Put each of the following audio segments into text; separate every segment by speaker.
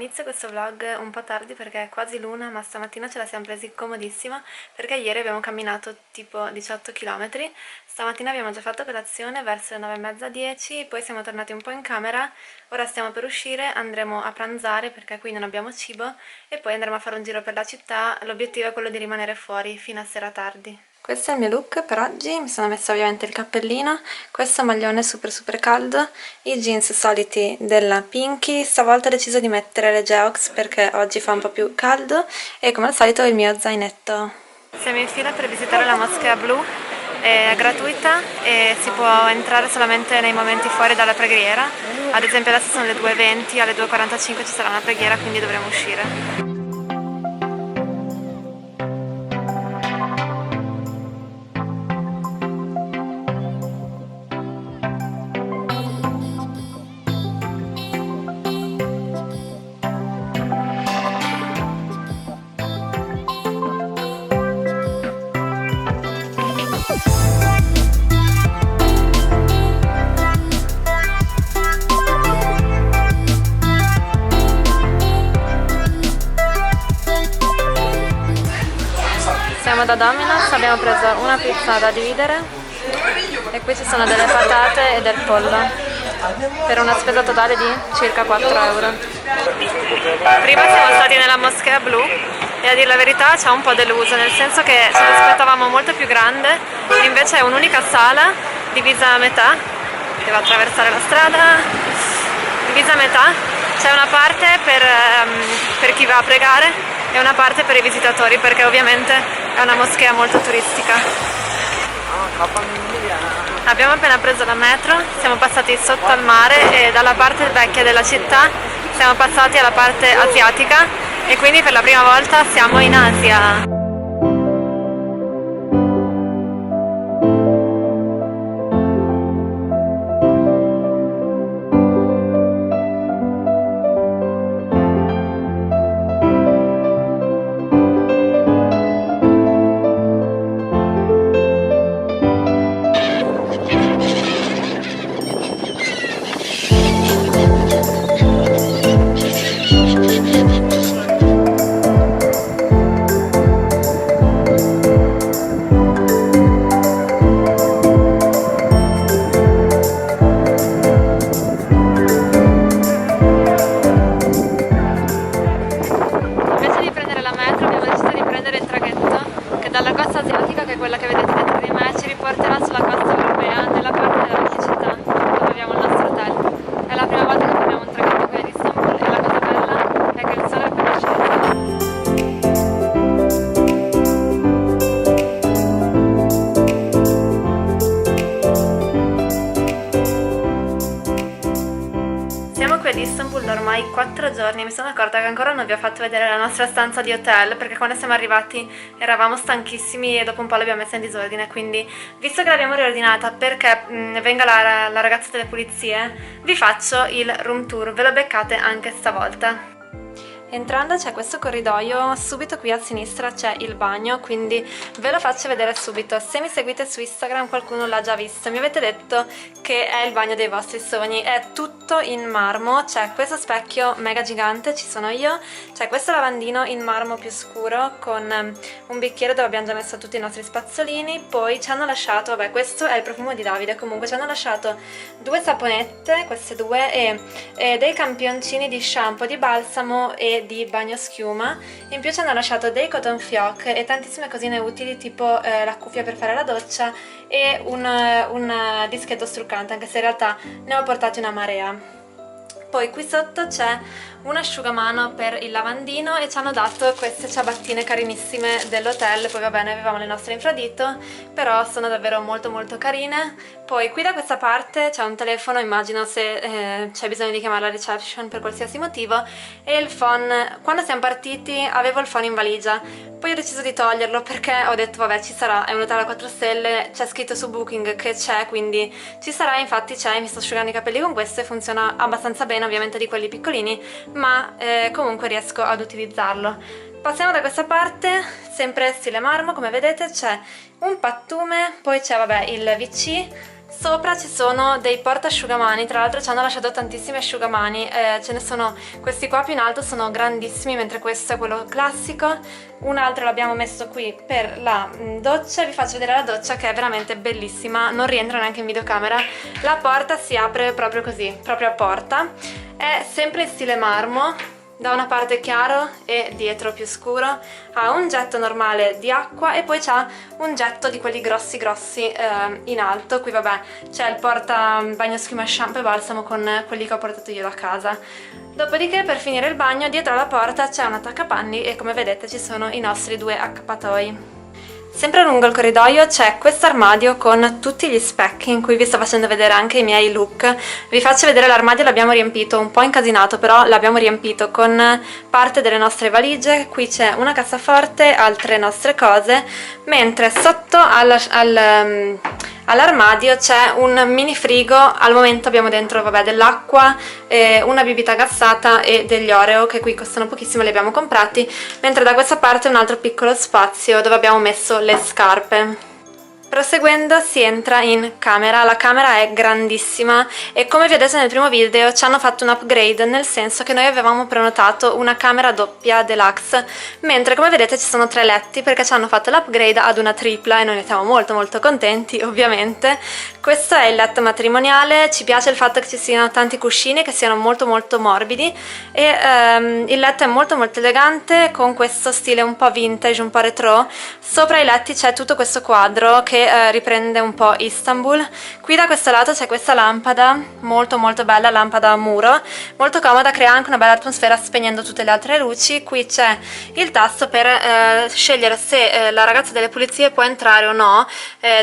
Speaker 1: inizio questo vlog un po' tardi perché è quasi l'una, ma stamattina ce la siamo presi comodissima perché ieri abbiamo camminato tipo 18 km. Stamattina abbiamo già fatto colazione verso le 9:30, 10, poi siamo tornati un po' in camera. Ora stiamo per uscire, andremo a pranzare perché qui non abbiamo cibo e poi andremo a fare un giro per la città. L'obiettivo è quello di rimanere fuori fino a sera tardi. Questo è il mio look per oggi, mi sono messa ovviamente il cappellino, questo maglione super caldo, i jeans soliti della Pinky, stavolta ho deciso di mettere le Geox perché oggi fa un po' più caldo e come al solito il mio zainetto. Siamo in fila per visitare la moschea blu, è gratuita e si può entrare solamente nei momenti fuori dalla preghiera, ad esempio adesso sono le 2:20, alle 2:45 ci sarà una preghiera quindi dovremo uscire. Siamo da Domino's, abbiamo preso una pizza da dividere e qui ci sono delle patate e del pollo per una spesa totale di circa 4 euro. Prima siamo stati nella moschea blu e a dire la verità ci ha un po' deluso, nel senso che ce l'aspettavamo molto più grande, invece è un'unica sala divisa a metà, devo attraversare la strada, divisa a metà, c'è una parte per chi va a pregare e una parte per i visitatori perché ovviamente è una moschea molto turistica. Abbiamo appena preso la metro, siamo passati sotto al mare e dalla parte vecchia della città siamo passati alla parte asiatica e quindi per la prima volta siamo in Asia. Dalla costa asiatica, che è quella che vedete dietro di me, ci riporterà sulla costa europea, nella parte della vecchia città dove abbiamo il nostro hotel. È la prima volta che prendiamo un traghetto qui ad Istanbul e la cosa bella è che il sole è appena sceso. Siamo qui ad Istanbul da ormai 4 giorni e mi sono accorta che ancora non vi ho fatto vedere la nostra stanza di hotel perché quando siamo arrivati eravamo stanchissimi e dopo un po' l'abbiamo messa in disordine, quindi visto che l'abbiamo riordinata perché venga la ragazza delle pulizie, vi faccio il room tour, ve lo beccate anche stavolta. Entrando c'è questo corridoio, subito qui a sinistra c'è il bagno, quindi ve lo faccio vedere subito. Se mi seguite su Instagram qualcuno l'ha già visto, mi avete detto che è il bagno dei vostri sogni, è tutto in marmo, c'è questo specchio mega gigante, ci sono io, c'è questo lavandino in marmo più scuro con un bicchiere dove abbiamo già messo tutti i nostri spazzolini, poi ci hanno lasciato, vabbè questo è il profumo di Davide, comunque ci hanno lasciato 2 saponette, queste 2, e dei campioncini di shampoo, di balsamo e di bagno schiuma. In più ci hanno lasciato dei cotton fioc e tantissime cosine utili tipo la cuffia per fare la doccia e un dischetto struccante, anche se in realtà ne ho portati una marea. Poi qui sotto c'è un asciugamano per il lavandino e ci hanno dato queste ciabattine carinissime dell'hotel, poi va bene avevamo le nostre infradito, però sono davvero molto carine. Poi qui da questa parte c'è un telefono, immagino se c'è bisogno di chiamare la reception per qualsiasi motivo, e il phone. Quando siamo partiti avevo il phone in valigia, poi ho deciso di toglierlo perché ho detto vabbè ci sarà, è un hotel a 4 stelle, c'è scritto su Booking che c'è, quindi ci sarà, infatti c'è, mi sto asciugando i capelli con questo e funziona abbastanza bene, ovviamente di quelli piccolini, ma comunque riesco ad utilizzarlo. Passiamo da questa parte, sempre stile marmo, come vedete c'è un pattume, poi c'è vabbè il WC, Sopra ci sono dei portaasciugamani, tra l'altro ci hanno lasciato tantissimi asciugamani, ce ne sono questi qua più in alto, sono grandissimi, mentre questo è quello classico. Un altro l'abbiamo messo qui per la doccia, vi faccio vedere la doccia che è veramente bellissima, non rientra neanche in videocamera. La porta si apre proprio così, proprio a porta, è sempre in stile marmo, da una parte chiaro e dietro più scuro, ha un getto normale di acqua e poi c'ha un getto di quelli grossi in alto. Qui vabbè c'è il porta bagno schiuma, shampoo e balsamo con quelli che ho portato io da casa. Dopodiché, per finire il bagno, dietro alla porta c'è un attaccapanni e come vedete ci sono i nostri due accappatoi. Sempre lungo il corridoio c'è questo armadio con tutti gli specchi in cui vi sto facendo vedere anche i miei look. Vi faccio vedere l'armadio, l'abbiamo riempito un po' incasinato, però l'abbiamo riempito con parte delle nostre valigie. Qui c'è una cassaforte, altre nostre cose, mentre sotto all'armadio c'è un mini frigo. Al momento abbiamo dentro vabbè dell'acqua, una bibita gassata e degli Oreo che qui costano pochissimo, li abbiamo comprati, mentre da questa parte un altro piccolo spazio dove abbiamo messo le scarpe. Proseguendo si entra in camera, la camera è grandissima e come vi ho detto nel primo video ci hanno fatto un upgrade, nel senso che noi avevamo prenotato una camera doppia deluxe, mentre come vedete ci sono 3 letti perché ci hanno fatto l'upgrade ad una tripla e noi ne siamo molto contenti ovviamente. Questo è il letto matrimoniale, ci piace il fatto che ci siano tanti cuscini, che siano molto morbidi e il letto è molto elegante con questo stile un po' vintage, un po' retro. Sopra i letti c'è tutto questo quadro che riprende un po' Istanbul. Qui da questo lato c'è questa lampada molto bella, lampada a muro, molto comoda, crea anche una bella atmosfera spegnendo tutte le altre luci. Qui c'è il tasto per scegliere se la ragazza delle pulizie può entrare o no,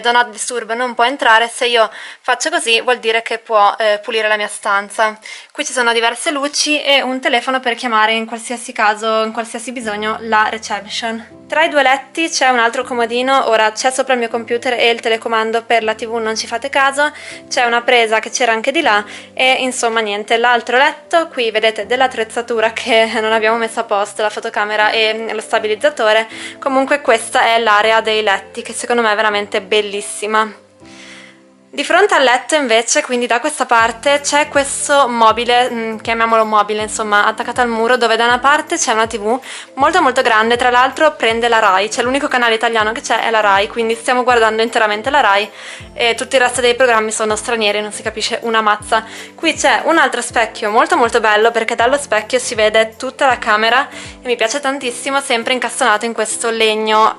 Speaker 1: do not disturb, non può entrare. Se io faccio così vuol dire che può pulire la mia stanza. Qui ci sono diverse luci e un telefono per chiamare in qualsiasi caso, in qualsiasi bisogno, la reception. Tra i 2 letti c'è un altro comodino, ora c'è sopra il mio computer e il telecomando per la TV, non ci fate caso, c'è una presa che c'era anche di là e insomma niente. L'altro letto, qui vedete dell'attrezzatura che non abbiamo messo a posto, la fotocamera e lo stabilizzatore. Comunque questa è l'area dei letti che secondo me è veramente bellissima. Di fronte al letto invece, quindi da questa parte, c'è questo mobile, chiamiamolo mobile insomma, attaccato al muro, dove da una parte c'è una TV molto grande, tra l'altro prende la Rai, cioè l'unico canale italiano che c'è è la Rai, quindi stiamo guardando interamente la Rai e tutto il resto dei programmi sono stranieri, non si capisce una mazza. Qui c'è un altro specchio molto bello perché dallo specchio si vede tutta la camera e mi piace tantissimo, sempre incastonato in questo legno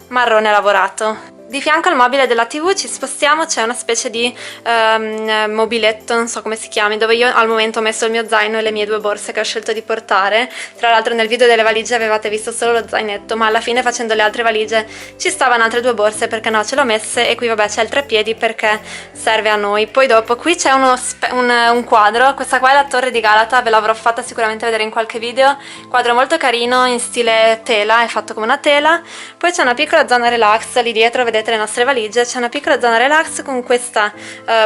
Speaker 1: marrone lavorato. Di fianco al mobile della TV ci spostiamo, c'è una specie di mobiletto, non so come si chiami, dove io al momento ho messo il mio zaino e le mie 2 borse che ho scelto di portare. Tra l'altro nel video delle valigie avevate visto solo lo zainetto, ma alla fine facendo le altre valigie ci stavano altre 2 borse perché no, ce l'ho messe. E qui vabbè c'è il treppiedi perché serve a noi. Poi dopo qui c'è un quadro, questa qua è la Torre di Galata, ve l'avrò fatta sicuramente vedere in qualche video, quadro molto carino in stile tela, è fatto come una tela. Poi c'è una piccola zona relax, lì dietro vedete le nostre valigie, c'è una piccola zona relax con questa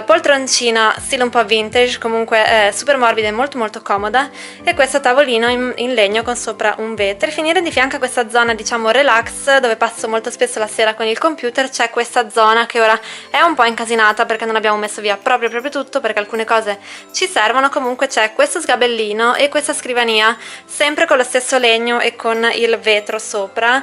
Speaker 1: poltroncina stile un po' vintage, comunque super morbida e molto comoda, e questo tavolino in legno con sopra un vetro. Per finire di fianco a questa zona diciamo relax, dove passo molto spesso la sera con il computer, c'è questa zona che ora è un po' incasinata perché non abbiamo messo via proprio tutto, perché alcune cose ci servono. Comunque c'è questo sgabellino e questa scrivania sempre con lo stesso legno e con il vetro sopra.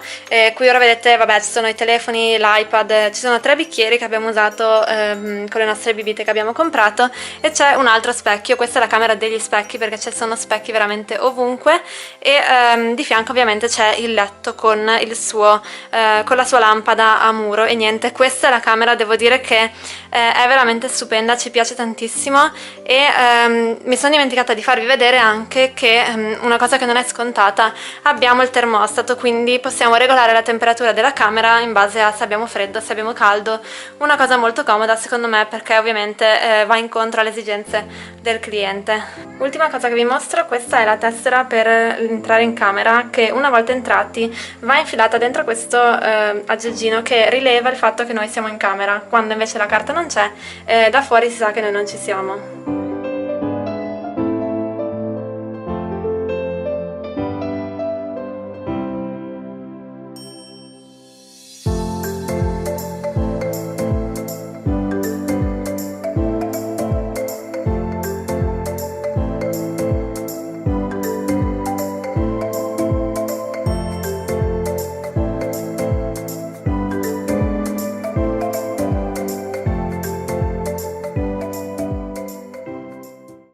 Speaker 1: Qui ora vedete vabbè ci sono i telefoni, l'iPad, ci sono 3 bicchieri che abbiamo usato con le nostre bibite che abbiamo comprato, e c'è un altro specchio. Questa è la camera degli specchi perché ci sono specchi veramente ovunque, e di fianco ovviamente c'è il letto con la sua lampada a muro. E niente, questa è la camera, devo dire che è veramente stupenda, ci piace tantissimo. E mi sono dimenticata di farvi vedere anche che una cosa che non è scontata, abbiamo il termostato, quindi possiamo regolare la temperatura della camera in base a se abbiamo freddo, se abbiamo caldo. Una cosa molto comoda secondo me perché ovviamente va incontro alle esigenze del cliente. Ultima cosa che vi mostro, questa è la tessera per entrare in camera, che una volta entrati va infilata dentro questo aggeggino che rileva il fatto che noi siamo in camera. Quando invece la carta non c'è, da fuori si sa che noi non ci siamo.